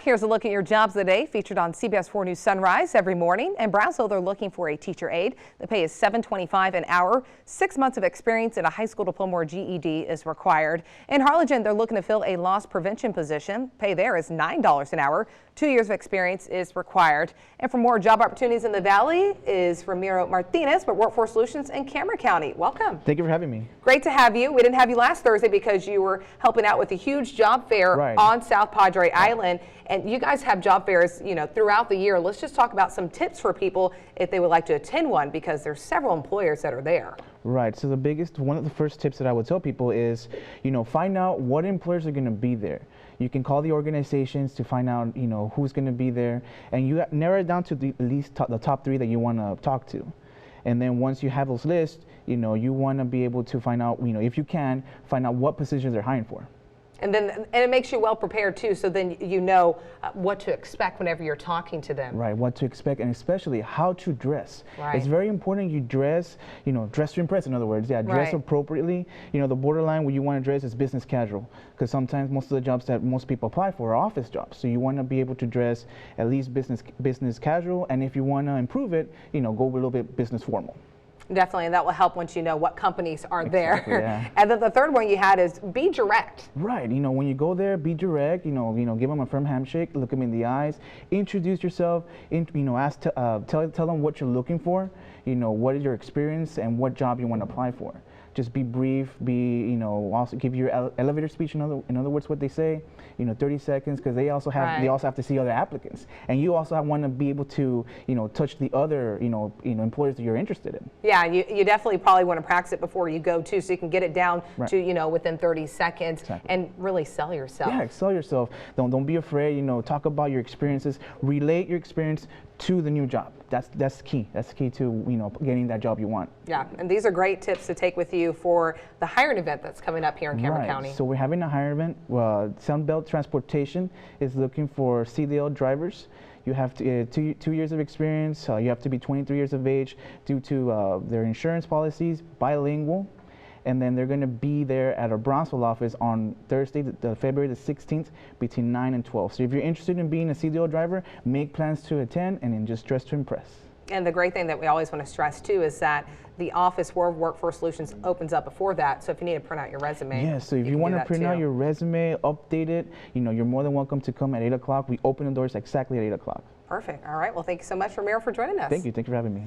Here's a look at your jobs of the day, featured on CBS 4 News Sunrise every morning. In Brownsville, they're looking for a teacher aide. The pay is $7.25 an hour. 6 months of experience in a high school diploma or GED is required. In Harlingen, they're looking to fill a loss prevention position. Pay there is $9 an hour. 2 years of experience is required. And for more job opportunities in the Valley is Ramiro Martinez with Workforce Solutions in Cameron County. Welcome. Thank you for having me. Great to have you. We didn't have you last Thursday because you were helping out with a huge job fair on South Padre Island. And you guys have job fairs, throughout the year. Let's just talk about some tips for people if they would like to attend one, because there's several employers that are there. Right. So one of the first tips that I would tell people is, find out what employers are going to be there. You can call the organizations to find out, who's going to be there, and you narrow it down to at least the top 3 that you want to talk to. And then once you have those lists, you want to be able to find out, if you can, find out what positions they're hiring for. And it makes you well prepared too, so then you know what to expect whenever you're talking to them. Right, what to expect, and especially how to dress. Right. It's very important you dress, dress to impress, in other words. Yeah, dress appropriately. The borderline where you want to dress is business casual, because sometimes most of the jobs that most people apply for are office jobs. So you want to be able to dress at least business casual, and if you want to improve it, go a little bit business formal. Definitely, and that will help once you know what companies are there. Yeah. And then the third one you had is be direct. Right, when you go there, be direct. Give them a firm handshake, look them in the eyes, introduce yourself. Tell them what you're looking for. What is your experience and what job you want to apply for. Just be brief. Also give your elevator speech. In other words, what they say. 30 seconds, because they also have to see other applicants, and you also want to be able to touch the other employers that you're interested in. Yeah, you definitely probably want to practice it before you go too, so you can get it down to within 30 seconds and really sell yourself. Yeah, sell yourself. Don't be afraid. Talk about your experiences. Relate your experience to the new job. That's key. That's key to getting that job you want. Yeah, and these are great tips to take with you for the hiring event that's coming up here in Cameron County. So we're having a hiring event. Sunbelt Transportation is looking for CDL drivers. You have to, 2 years of experience. You have to be 23 years of age due to their insurance policies, bilingual. And then they're going to be there at our Brownsville office on Thursday, February the 16th, between 9 and 12. So if you're interested in being a CDL driver, make plans to attend, and then just dress to impress. And the great thing that we always want to stress too is that the office for Workforce Solutions opens up before that. So if you need to print out your resume, yeah. So if you want to print out your resume, update it, you're more than welcome to come at 8 o'clock. We open the doors exactly at 8 o'clock. Perfect. All right. Well, thank you so much, Ramiro, for joining us. Thank you. Thank you for having me.